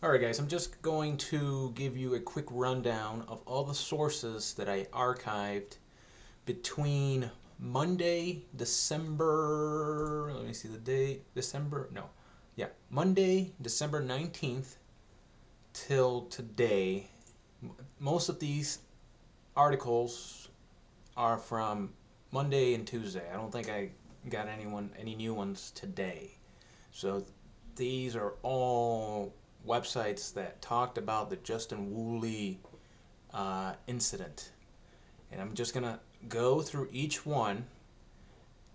Alright guys, I'm just going to give you a quick rundown of all the sources that I archived between Monday, let me see the date, Monday, December 19th till today. Most of these articles are from Monday and Tuesday. I don't think I got any new ones today. So these are all websites that talked about the Justin Woolee incident. And I'm just gonna go through each one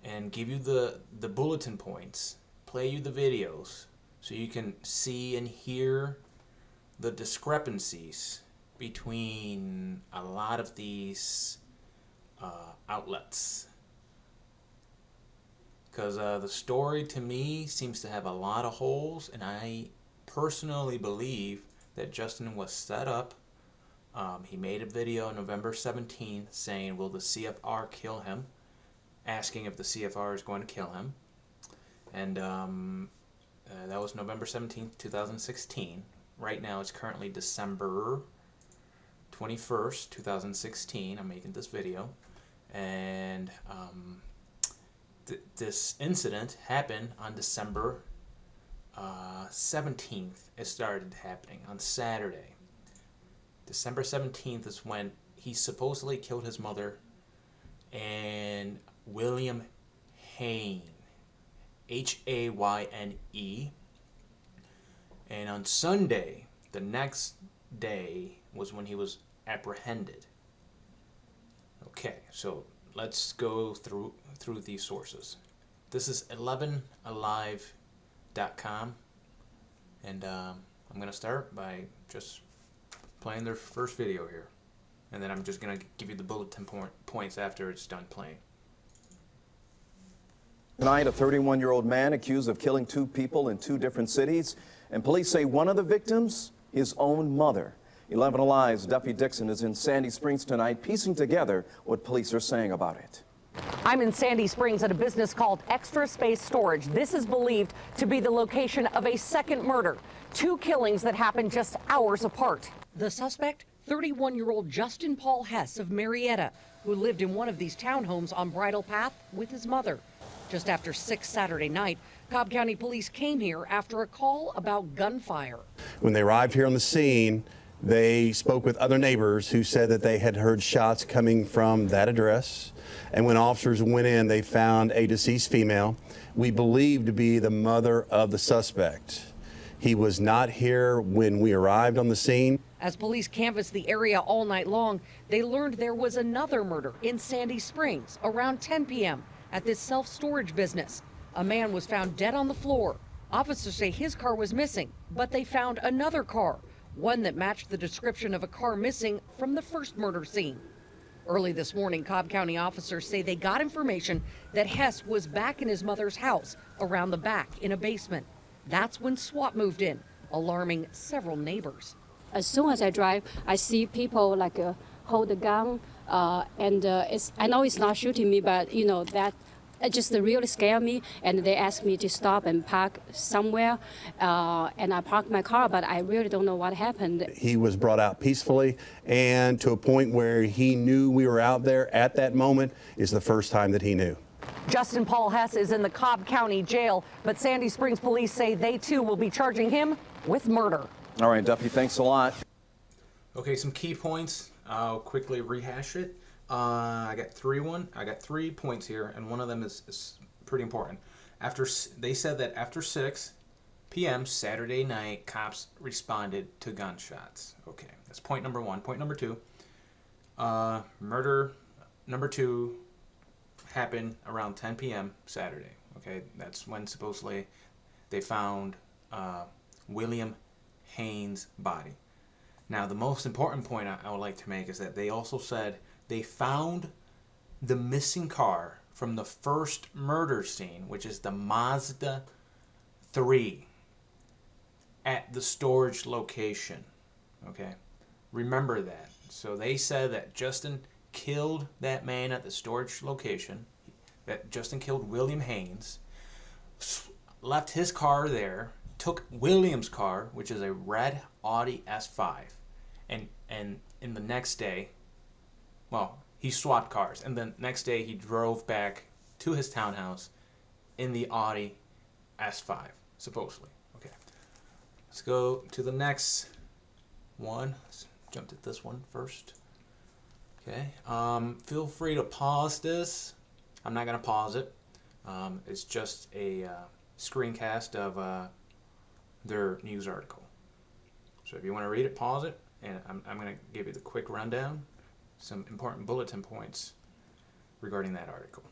and give you the bulletin points, play you the videos so you can see and hear the discrepancies between a lot of these outlets. Because the story to me seems to have a lot of holes, and I personally believe that Justin was set up. He made a video on November 17th saying, will the CFR kill him? Asking if the CFR is going to kill him. And that was November 17th, 2016. Right now it's currently December 21st, 2016. I'm making this video. And this incident happened on December 17th. It started happening on Saturday. December 17th is when he supposedly killed his mother and William Hayne, Hayne. And on Sunday, the next day, was when he was apprehended. Okay, so let's go through these sources. This is 11alive.com, and I'm gonna start by just playing their first video here, and then I'm just gonna give you the bulletin points after it's done playing. Tonight, a 31-year-old man accused of killing two people in two different cities, and police say one of the victims, his own mother. 11 Alive's Duffy Dixon is in Sandy Springs tonight, piecing together what police are saying about it. I'm in Sandy Springs at a business called Extra Space Storage. This is believed to be the location of a second murder. Two killings that happened just hours apart. The suspect, 31-year-old Justin Paul Hess of Marietta, who lived in one of these townhomes on Bridle Path with his mother. Just after 6 Saturday night, Cobb County Police came here after a call about gunfire. When they arrived here on the scene, they spoke with other neighbors who said that they had heard shots coming from that address. And when officers went in, they found a deceased female, we believe to be the mother of the suspect. He was not here when we arrived on the scene. As police canvassed the area all night long, they learned there was another murder in Sandy Springs around 10 p.m. at this self-storage business. A man was found dead on the floor. Officers say his car was missing, but they found another car, one that matched the description of a car missing from the first murder scene. Early this morning, Cobb County officers say they got information that Hess was back in his mother's house around the back in a basement. That's when SWAT moved in, alarming several neighbors. As soon as I drive, I see people hold a gun, and I know it's not shooting me, but that it just really scared me. And they asked me to stop and park somewhere, and I parked my car, but I really don't know what happened. He was brought out peacefully, and to a point where he knew we were out there at that moment is the first time that he knew. Justin Paul Hess is in the Cobb County Jail, but Sandy Springs police say they too will be charging him with murder. All right, Duffy, thanks a lot. Okay, some key points. I'll quickly rehash it. I got 3 points here, and one of them is pretty important. They said that after 6 p.m. Saturday night, cops responded to gunshots. Okay, that's point number 1. Point number 2, murder number 2 happened around 10 p.m. Saturday. Okay, that's when supposedly they found William Hayne's body. Now, the most important point I would like to make is that they also said they found the missing car from the first murder scene, which is the Mazda 3, at the storage location. Okay, remember that. So they said that Justin killed that man at the storage location, that Justin killed William Haynes, left his car there, took Williams' car, which is a red Audi S5, and in the next day, well, he swapped cars, and then next day he drove back to his townhouse in the Audi S5, supposedly. Okay, let's go to the next one. Let's jump to this one first. Okay, feel free to pause this. I'm not gonna pause it. It's just a screencast of their news article. So if you want to read it, pause it, and I'm going to give you the quick rundown, some important bulletin points regarding that article.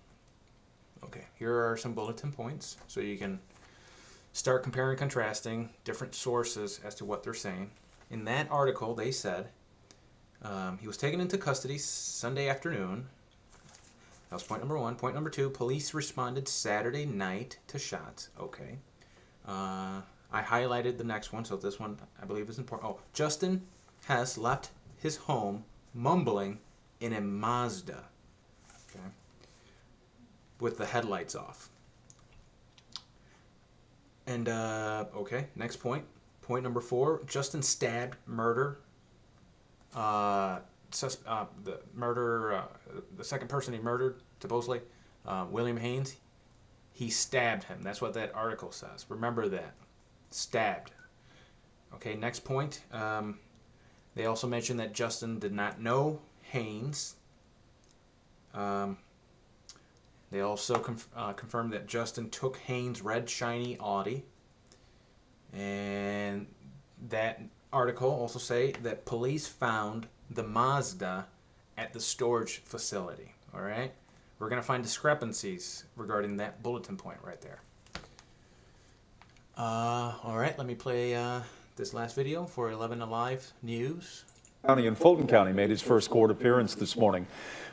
Okay, here are some bulletin points, so you can start comparing and contrasting different sources as to what they're saying. In that article, they said he was taken into custody Sunday afternoon. That was point number one. Point number two, police responded Saturday night to shots. Okay. I highlighted the next one, so this one I believe is important. Oh, Justin Hess left his home mumbling in a Mazda. Okay. With the headlights off. And, okay, next point. Point number four, Justin stabbed murder. The second person he murdered, supposedly, William Haynes, he stabbed him. That's what that article says. Remember that. Stabbed. Okay, next point. They also mentioned that Justin did not know Haynes. They also confirmed that Justin took Haynes' red shiny Audi. And that article also say that police found the Mazda at the storage facility. All right, we're gonna find discrepancies regarding that bulletin point right there. All right, let me play this last video for 11 Alive News. County in Fulton County made his first court appearance this morning.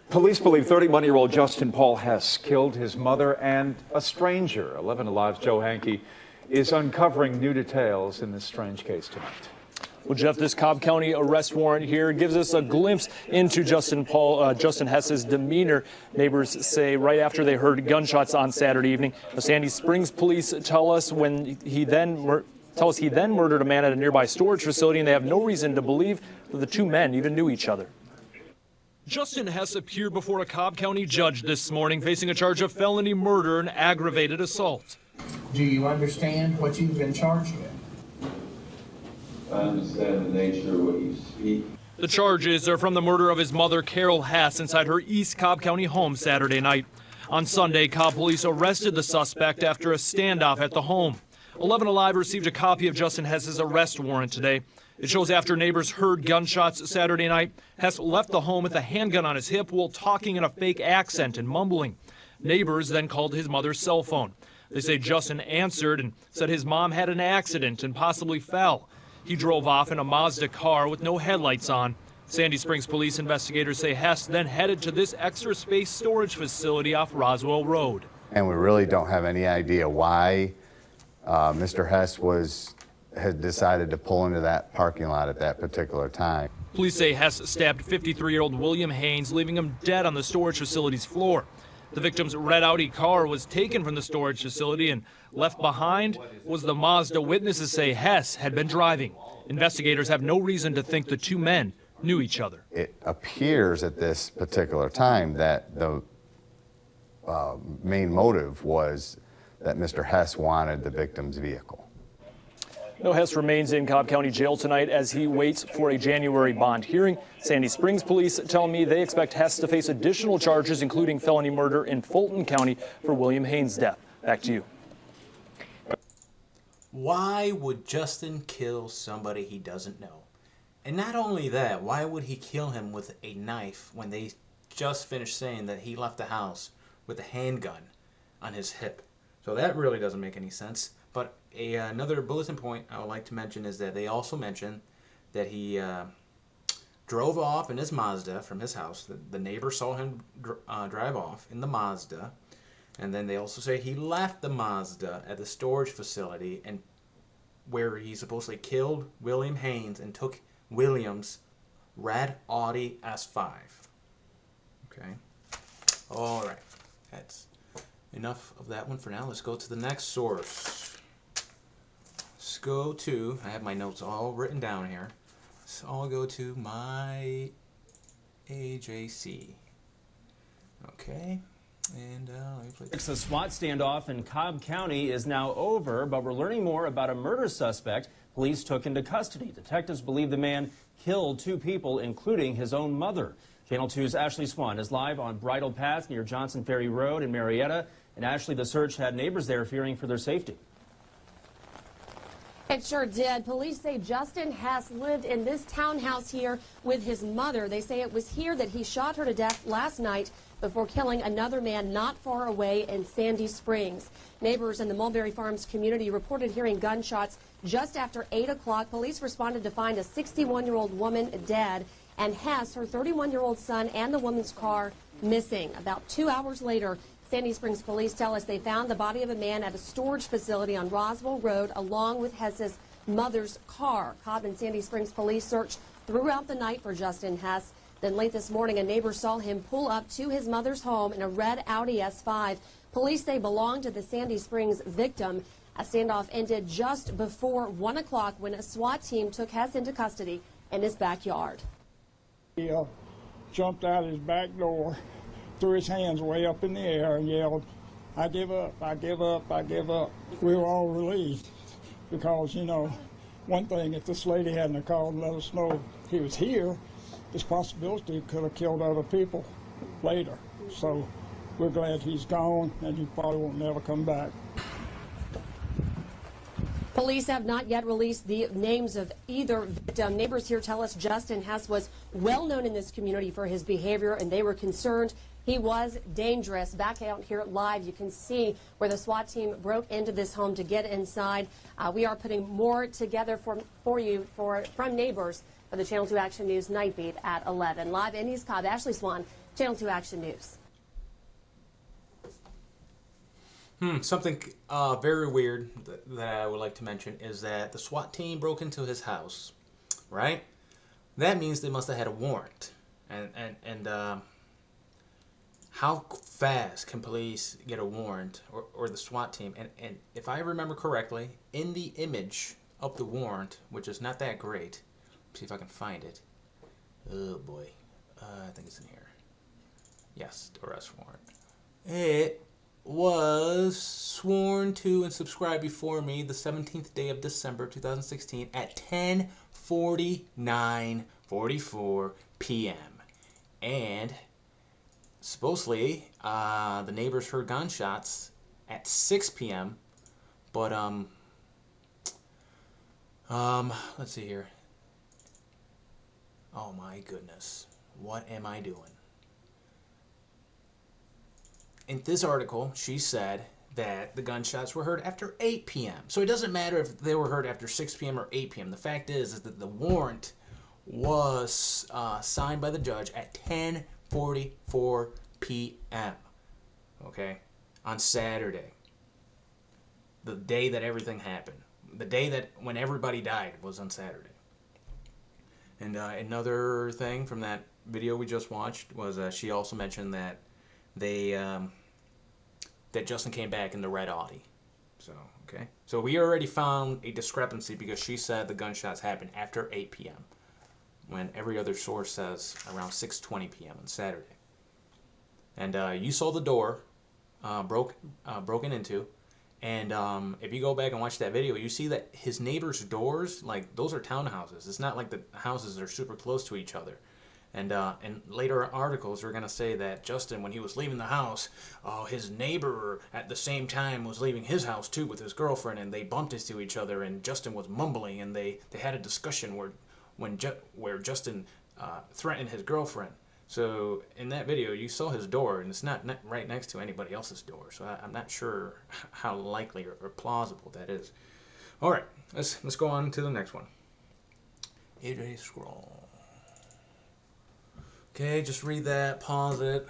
Police believe 31-year-old Justin Paul Hess killed his mother and a stranger. 11 Alive's Joe Hankey is uncovering new details in this strange case tonight. Well, Jeff, this Cobb County arrest warrant here gives us a glimpse into Justin Hess's demeanor. Neighbors say right after they heard gunshots on Saturday evening, the Sandy Springs police tell us he then murdered a man at a nearby storage facility, and they have no reason to believe that the two men even knew each other. Justin Hess appeared before a Cobb County judge this morning, facing a charge of felony murder and aggravated assault. Do you understand what you've been charged with? I understand the nature of what you speak. The charges are from the murder of his mother, Carol Hess, inside her East Cobb County home Saturday night. On Sunday, Cobb police arrested the suspect after a standoff at the home. 11 Alive received a copy of Justin Hess's arrest warrant today. It shows after neighbors heard gunshots Saturday night, Hess left the home with a handgun on his hip while talking in a fake accent and mumbling. Neighbors then called his mother's cell phone. They say Justin answered and said his mom had an accident and possibly fell. He drove off in a Mazda car with no headlights on. Sandy Springs police investigators say Hess then headed to this extra space storage facility off Roswell Road. And we really don't have any idea why Mr. Hess had decided to pull into that parking lot at that particular time. Police say Hess stabbed 53-year-old William Haynes, leaving him dead on the storage facility's floor. The victim's red Audi car was taken from the storage facility, and left behind was the Mazda witnesses say Hess had been driving. Investigators have no reason to think the two men knew each other. It appears at this particular time that the main motive was that Mr. Hess wanted the victim's vehicle. No, Hess remains in Cobb County Jail tonight as he waits for a January bond hearing. Sandy Springs police tell me they expect Hess to face additional charges, including felony murder in Fulton County for William Haynes' death. Back to you. Why would Justin kill somebody he doesn't know? And not only that, why would he kill him with a knife when they just finished saying that he left the house with a handgun on his hip? So that really doesn't make any sense. But another bulletin point I would like to mention is that they also mentioned that he drove off in his Mazda from his house. The neighbor saw him drive off in the Mazda. And then they also say he left the Mazda at the storage facility and where he supposedly killed William Haynes and took William's red Audi S5. Okay. All right. That's enough of that one for now. Let's go to the next source. go to, I have my notes all written down here. So I'll go to my AJC. Okay, and let me play. The SWAT standoff in Cobb County is now over, but we're learning more about a murder suspect police took into custody. Detectives believe the man killed 2 people, including his own mother. Channel 2's Ashley Swan is live on Bridle Path near Johnson Ferry Road in Marietta. And Ashley, the search had neighbors there fearing for their safety. It sure did. Police say Justin Hess lived in this townhouse here with his mother. They say it was here that he shot her to death last night before killing another man not far away in Sandy Springs. Neighbors in the Mulberry Farms community reported hearing gunshots just after 8 o'clock. Police responded to find a 61-year-old woman dead and Hess, her 31-year-old son, and the woman's car missing. About 2 hours later, Sandy Springs police tell us they found the body of a man at a storage facility on Roswell Road along with Hess's mother's car. Cobb and Sandy Springs police searched throughout the night for Justin Hess. Then late this morning, a neighbor saw him pull up to his mother's home in a red Audi S5. Police say belonged to the Sandy Springs victim. A standoff ended just before 1 o'clock when a SWAT team took Hess into custody in his backyard. He jumped out his back door, threw his hands way up in the air and yelled, "I give up, I give up, I give up." We were all relieved because, you know, one thing, if this lady hadn't have called and let us know he was here, this possibility could have killed other people later. So we're glad he's gone and he probably won't never come back. Police have not yet released the names of either victim. Neighbors here tell us Justin Hess was well known in this community for his behavior, and they were concerned he was dangerous. Back out here live, you can see where the SWAT team broke into this home to get inside. We are putting more together for you from neighbors for the Channel 2 Action News Night Beat at 11. Live in East Cobb, Ashley Swan, Channel 2 Action News. Something very weird that I would like to mention is that the SWAT team broke into his house, right? That means they must have had a warrant. And how fast can police get a warrant or the SWAT team? And if I remember correctly, in the image of the warrant, which is not that great, see if I can find it. Oh boy, I think it's in here. Yes, the arrest warrant. It was sworn to and subscribed before me the 17th day of December 2016 at 10:49:44 p.m. And supposedly the neighbors heard gunshots at 6 p.m. But let's see here. Oh my goodness, what am I doing? In this article, she said that the gunshots were heard after 8 p.m. So it doesn't matter if they were heard after 6 p.m. or 8 p.m. The fact is that the warrant was signed by the judge at 10:44 p.m. Okay, on Saturday, the day that everything happened, the day that when everybody died was on Saturday. And another thing from that video we just watched was she also mentioned that that Justin came back in the red Audi. So, okay. So we already found a discrepancy because she said the gunshots happened after 8 p.m. when every other source says around 6:20 p.m. on Saturday. And you saw the door broken into. And if you go back and watch that video, you see that his neighbor's doors, like, those are townhouses. It's not like the houses are super close to each other. And in later articles, we're going to say that Justin, when he was leaving the house, his neighbor at the same time was leaving his house too with his girlfriend, and they bumped into each other, and Justin was mumbling, and they had a discussion where Justin threatened his girlfriend. So in that video, you saw his door, and it's not right next to anybody else's door. So I'm not sure how likely or plausible that is. All right, let's go on to the next one. AJ Scroll. Okay, just read that, pause it.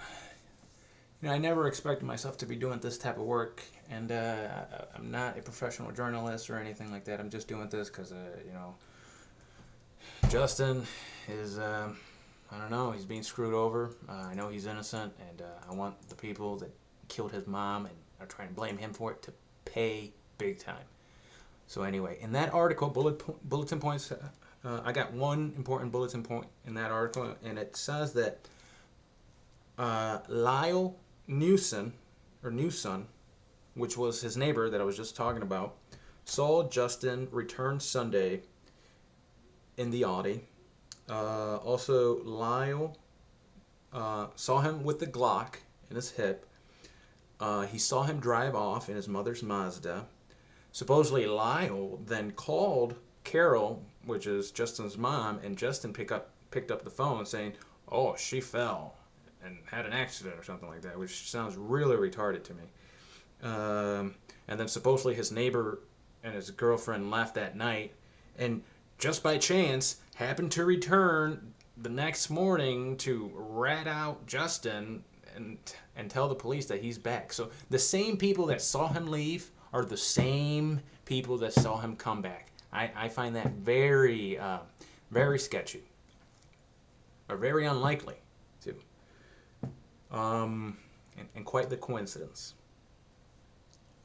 You know, I never expected myself to be doing this type of work, and I'm not a professional journalist or anything like that. I'm just doing this because, you know, Justin is, I don't know, he's being screwed over. I know he's innocent, and I want the people that killed his mom and are trying to blame him for it to pay big time. So anyway, in that article, bulletin points, I got one important bulletin point in that article, and it says that Lyle Newson, which was his neighbor that I was just talking about, saw Justin return Sunday in the Audi. Also, Lyle saw him with the Glock in his hip. He saw him drive off in his mother's Mazda. Supposedly, Lyle then called Carol, which is Justin's mom, and Justin picked up the phone saying, "Oh, she fell and had an accident," or something like that, which sounds really retarded to me. And then supposedly his neighbor and his girlfriend left that night, and just by chance happened to return the next morning to rat out Justin and tell the police that he's back. So the same people that saw him leave are the same people that saw him come back. I find that very, very sketchy, or very unlikely, too. And quite the coincidence.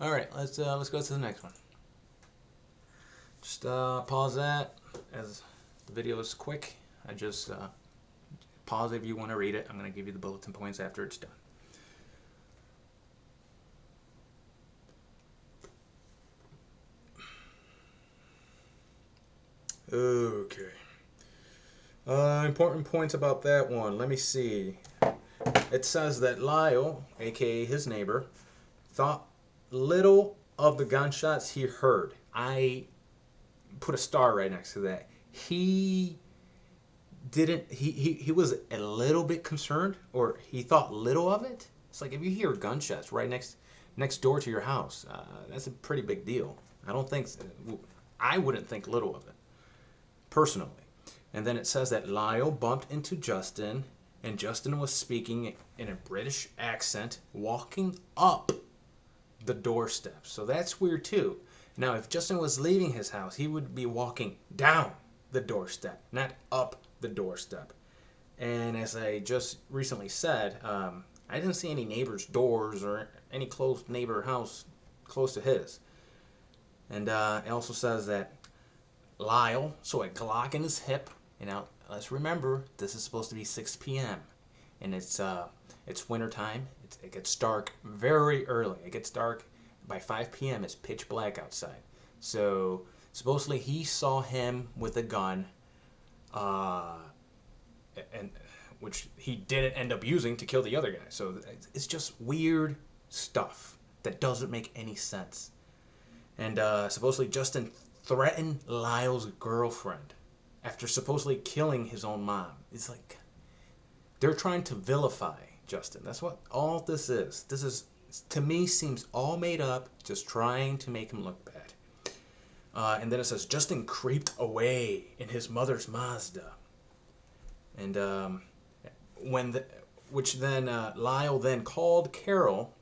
All right, let's go to the next one. Just pause that as the video is quick. I just pause if you want to read it. I'm going to give you the bulletin points after it's done. Okay. Important points about that one. Let me see. It says that Lyle, aka his neighbor, thought little of the gunshots he heard. I put a star right next to that. He didn't. He was a little bit concerned, or he thought little of it. It's like if you hear gunshots right next door to your house, that's a pretty big deal. I wouldn't think little of it, personally. And then it says that Lyle bumped into Justin, and Justin was speaking in a British accent, walking up the doorstep. So that's weird too. Now, if Justin was leaving his house, he would be walking down the doorstep, not up the doorstep. And as I just recently said, I didn't see any neighbors' doors or any close neighbor house close to his. And it also says that Lyle saw a Glock in his hip. And now, let's remember, this is supposed to be 6 p.m. And it's wintertime. It gets dark very early. It gets dark by 5 p.m. It's pitch black outside. So supposedly he saw him with a gun, and which he didn't end up using to kill the other guy. So it's just weird stuff that doesn't make any sense. And supposedly Justin threatened Lyle's girlfriend after supposedly killing his own mom. It's like they're trying to vilify Justin. That's what all this is. This is, to me, seems all made up, just trying to make him look bad. And then it says Justin creeped away in his mother's Mazda. And Lyle then called Carol,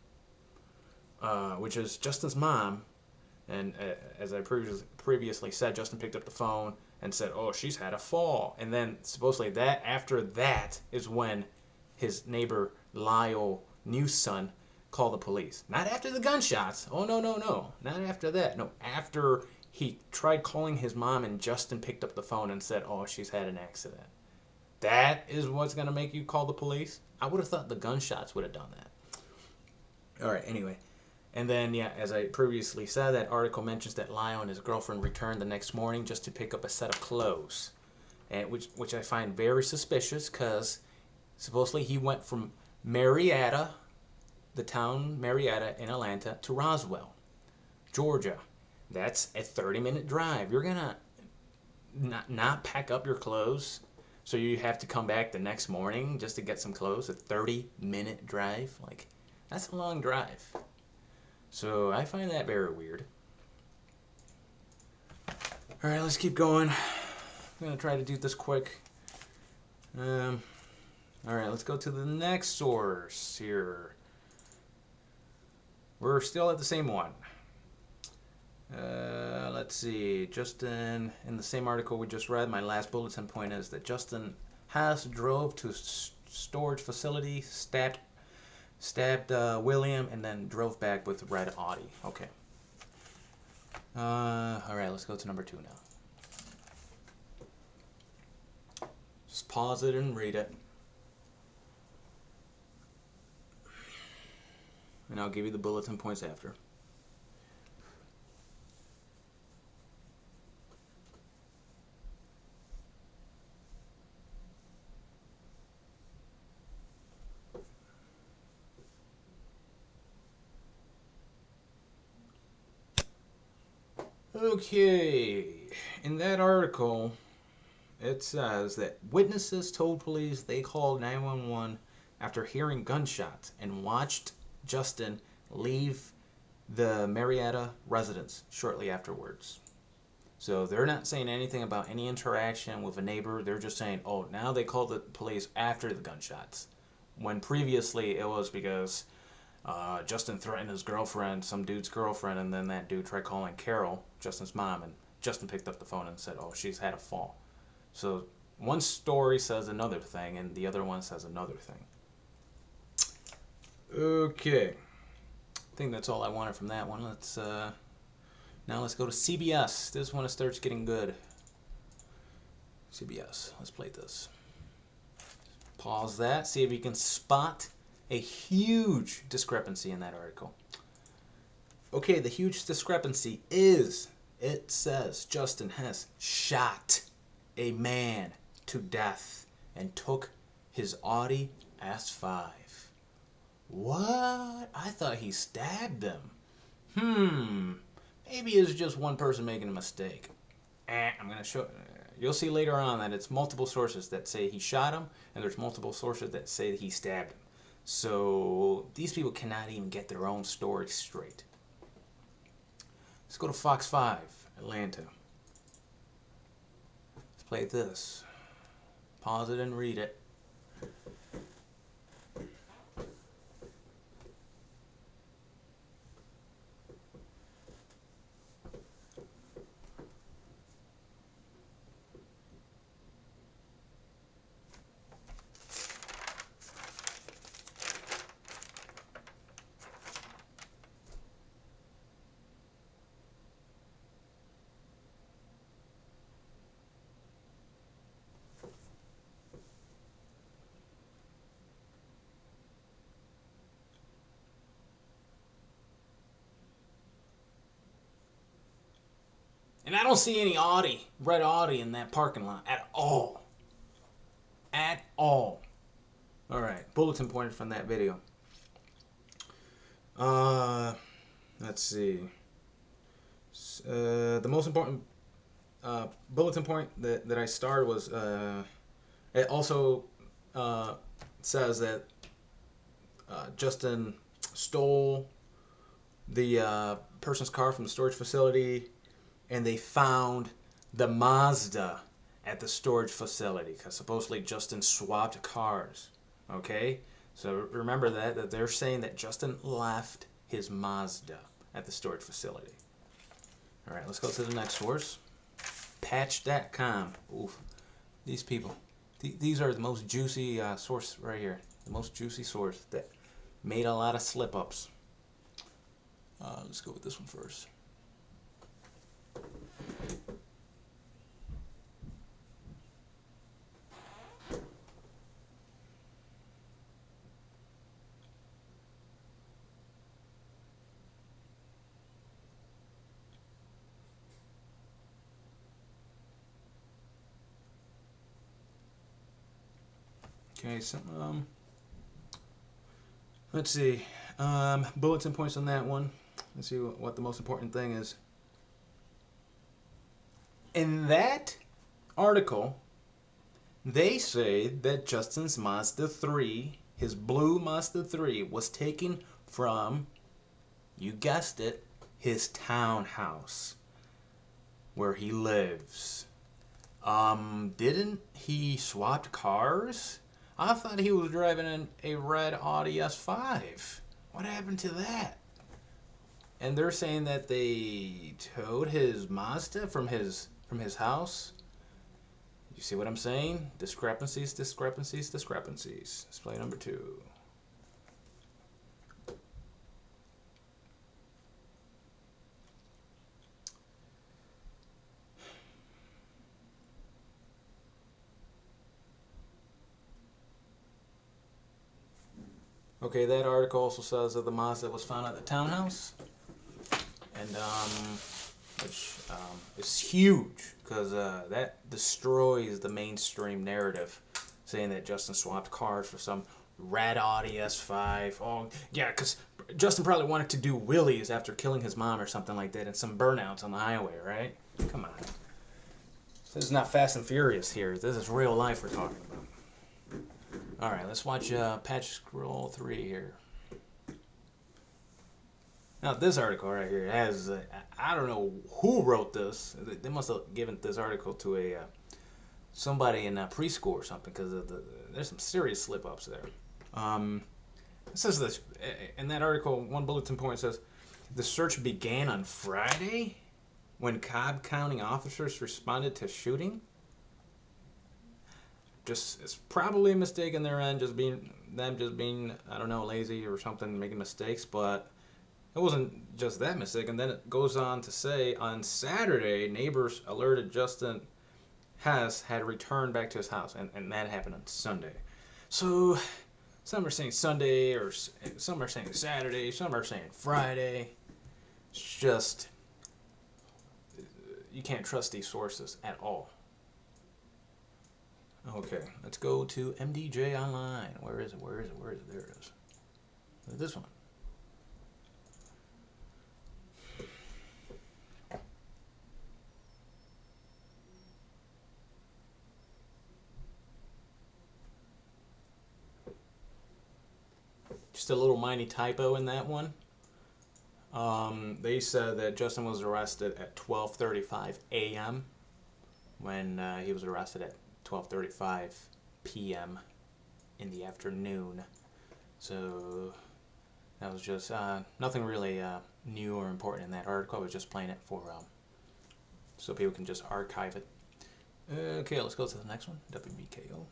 which is Justin's mom. And as I previously said, Justin picked up the phone and said, "Oh, she's had a fall." And then supposedly after that is when his neighbor Lyle Newson called the police. Not after the gunshots. Oh, no. Not after that. No, after he tried calling his mom and Justin picked up the phone and said, "Oh, she's had an accident." That is what's going to make you call the police? I would have thought the gunshots would have done that. All right, anyway. And then, yeah, as I previously said, that article mentions that Lyle and his girlfriend returned the next morning just to pick up a set of clothes, and which I find very suspicious because supposedly he went from Marietta, the town Marietta in Atlanta, to Roswell, Georgia. That's a 30-minute drive. You're going to not pack up your clothes, so you have to come back the next morning just to get some clothes. A 30-minute drive? Like, that's a long drive. So I find that very weird. All right, let's keep going. I'm going to try to do this quick. All right, let's go to the next source here. We're still at the same one. Let's see. Justin, in the same article we just read, my last bulletin point is that Justin Hess drove to storage facility, stabbed William, and then drove back with red Audi. Okay. Alright, let's go to number 2 now. Just pause it and read it. And I'll give you the bulletin points after. Okay, in that article, it says that witnesses told police they called 911 after hearing gunshots and watched Justin leave the Marietta residence shortly afterwards. So they're not saying anything about any interaction with a neighbor. They're just saying, oh, now they called the police after the gunshots. When previously it was because Justin threatened his girlfriend, some dude's girlfriend, and then that dude tried calling Carol, Justin's mom, and Justin picked up the phone and said, oh, she's had a fall. So one story says another thing, and the other one says another thing. Okay. I think that's all I wanted from that one. Now let's go to CBS. This one starts getting good. CBS. Let's play this. Pause that. See if you can spot a huge discrepancy in that article. Okay, the huge discrepancy is, it says Justin Hess shot a man to death and took his Audi S5. What? I thought he stabbed him. Maybe it's just one person making a mistake. I'm going to show... You'll see later on that it's multiple sources that say he shot him, and there's multiple sources that say that he stabbed him. So these people cannot even get their own story straight. Let's go to Fox 5, Atlanta. Let's play this. Pause it and read it. And I don't see any red Audi in that parking lot at all. At all. Alright, bulletin points from that video. Let's see. The most important bulletin point that I started was, it also says that Justin stole the person's car from the storage facility, and they found the Mazda at the storage facility because supposedly Justin swapped cars. Okay? So remember that they're saying that Justin left his Mazda at the storage facility. Alright, let's go to the next source. Patch.com. Oof. These people. These are the most juicy source right here. The most juicy source that made a lot of slip-ups. Let's go with this one first. Okay, so let's see. Bulletin points on that one. Let's see what the most important thing is. In that article, they say that Justin's Mazda 3, his blue Mazda 3, was taken from, you guessed it, his townhouse where he lives. Didn't he swap cars? I thought he was driving a red Audi S5. What happened to that? And they're saying that they towed his Mazda from his house. You see what I'm saying? Discrepancies, discrepancies, discrepancies. Let's play number 2. Okay, that article also says that the Mazda was found at the townhouse, and which is huge because that destroys the mainstream narrative, saying that Justin swapped cars for some red Audi S5. Oh, yeah, because Justin probably wanted to do wheelies after killing his mom or something like that, and some burnouts on the highway, right? Come on. This is not Fast and Furious here. This is real life we're talking about. All right, let's watch Patch Scroll 3 here. Now, this article right here has, I don't know who wrote this. They must have given this article to somebody in preschool or something, because there's some serious slip-ups there. It says this, in that article, one bulletin point says, the search began on Friday when Cobb County officers responded to shooting. It's probably a mistake in their end, just being I don't know, lazy or something, making mistakes, but it wasn't just that mistake. And then it goes on to say, on Saturday, neighbors alerted Justin Hess had returned back to his house, and that happened on Sunday. So some are saying Sunday, or some are saying Saturday, some are saying Friday. It's just, you can't trust these sources at all. Okay, let's go to MDJ Online. Where is it? There it is. This one. Just a little minor typo in that one. They said that Justin was arrested at 12:35 a.m. when he was arrested at 12:35 p.m. in the afternoon. So that was just nothing really new or important in that article. I was just playing it for so people can just archive it. Okay, let's go to the next one. WBKO.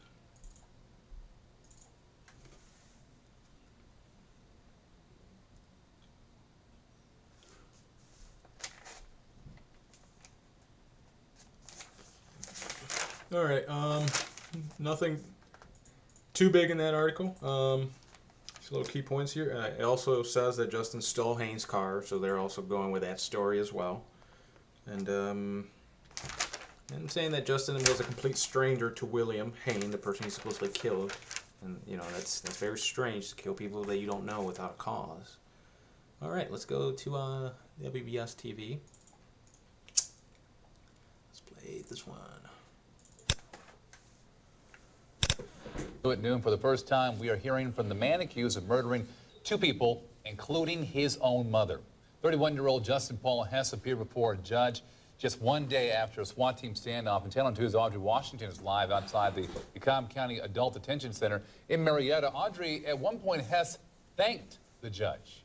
All right, nothing too big in that article. Just little key points here. It also says that Justin stole Haynes' car, so they're also going with that story as well. And saying that Justin was a complete stranger to William Haynes, the person he supposedly killed. And, you know, that's very strange to kill people that you don't know without a cause. All right, let's go to WBS TV. Let's play this one. At noon, for the first time, we are hearing from the man accused of murdering two people, including his own mother. 31-year-old Justin Paul Hess appeared before a judge just one day after a SWAT team standoff. And Channel 2's Audrey Washington is live outside the Cobb County Adult Detention Center in Marietta. Audrey, at one point, Hess thanked the judge.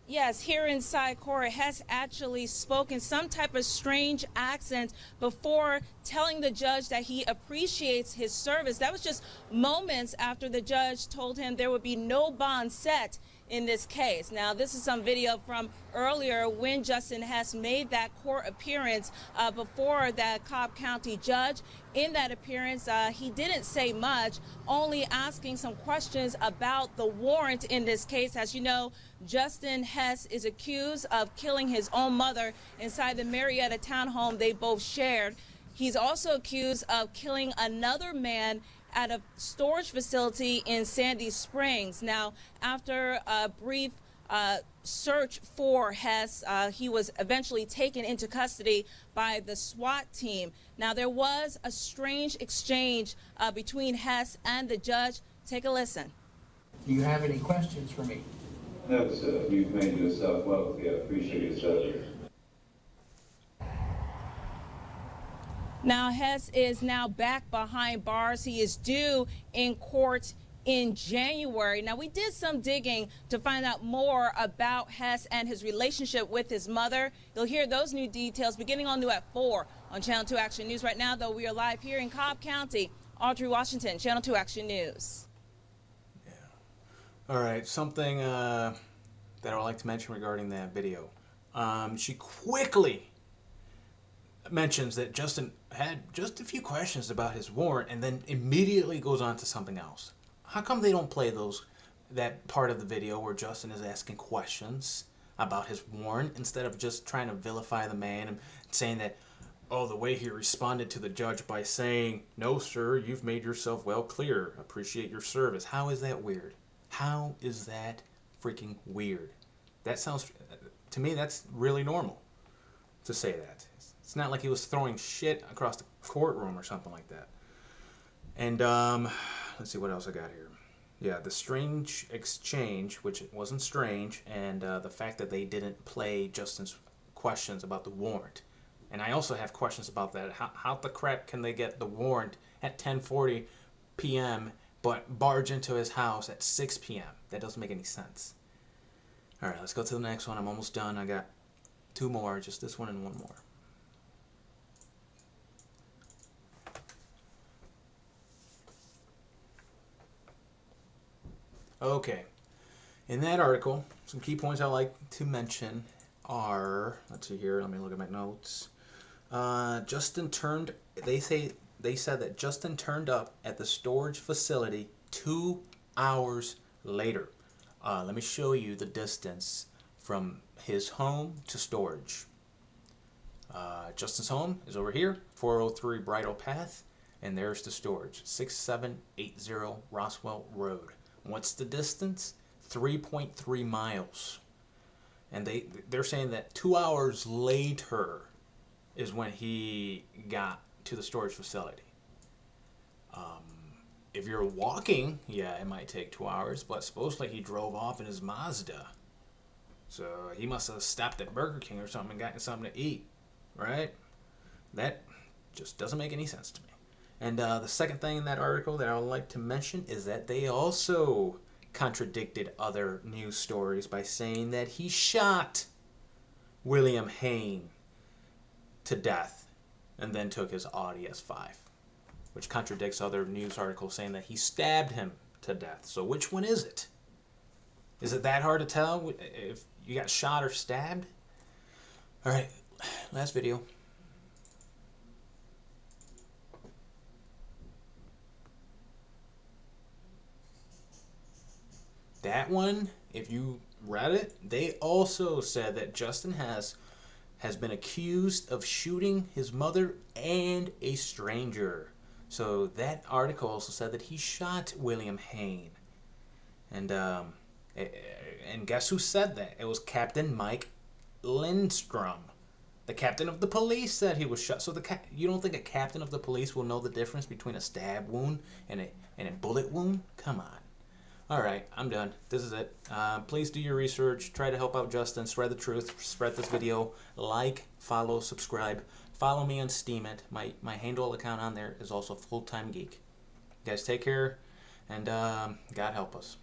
Yes, here inside court, Hess actually spoke in some type of strange accent before telling the judge that he appreciates his service. That was just moments after the judge told him there would be no bond set in this case. Now, this is some video from earlier when Justin Hess made that court appearance before that Cobb County judge. In that appearance, he didn't say much, only asking some questions about the warrant in this case. As you know, Justin Hess is accused of killing his own mother inside the Marietta townhome they both shared. He's also accused of killing another man at a storage facility in Sandy Springs. Now, after a brief search for Hess, he was eventually taken into custody by the SWAT team. Now, there was a strange exchange between Hess and the judge. Take a listen. Do you have any questions for me? No, sir. You've made yourself wealthy. I appreciate your service. Now, Hess is now back behind bars. He is due in court in January. Now, we did some digging to find out more about Hess and his relationship with his mother. You'll hear those new details beginning on New at 4 on Channel 2 Action News. Right now, though, we are live here in Cobb County. Audrey Washington, Channel 2 Action News. Yeah. All right, something that I would like to mention regarding that video. She quickly mentions that Justin had just a few questions about his warrant and then immediately goes on to something else. How come they don't play that part of the video where Justin is asking questions about his warrant instead of just trying to vilify the man and saying that, oh, the way he responded to the judge by saying, no, sir, you've made yourself well clear. Appreciate your service. How is that weird? How is that freaking weird? That sounds, to me, that's really normal to say that. It's not like he was throwing shit across the courtroom or something like that. And let's see what else I got here. Yeah, the strange exchange, which it wasn't strange, and the fact that they didn't play Justin's questions about the warrant. And I also have questions about that. How the crap can they get the warrant at 10:40 p.m. but barge into his house at 6 p.m.? That doesn't make any sense. All right, let's go to the next one. I'm almost done. I got 2 more, just this one and 1 more. Okay, in that article, some key points I like to mention are, let's see here, let me look at my notes. They said that Justin turned up at the storage facility 2 hours later. Let me show you the distance from his home to storage. Justin's home is over here, 403 Bridle Path, and there's the storage, 6780 Roswell Road. What's the distance? 3.3 miles. And they're saying that 2 hours later is when he got to the storage facility. If you're walking, yeah, it might take 2 hours, but supposedly he drove off in his Mazda. So he must have stopped at Burger King or something and gotten something to eat, right? That just doesn't make any sense to me. And the second thing in that article that I would like to mention is that they also contradicted other news stories by saying that he shot William Hain to death and then took his Audi S5, which contradicts other news articles saying that he stabbed him to death. So which one is it? Is it that hard to tell if you got shot or stabbed? All right, last video. That one, if you read it, they also said that Justin has been accused of shooting his mother and a stranger. So that article also said that he shot William Hain. And guess who said that? It was Captain Mike Lindstrom. The captain of the police said he was shot. So you don't think a captain of the police will know the difference between a stab wound and a bullet wound? Come on. All right, I'm done. This is it. Please do your research. Try to help out Justin. Spread the truth. Spread this video. Like, follow, subscribe. Follow me on Steemit. My handle account on there is also Full Time Geek. You guys take care, and God help us.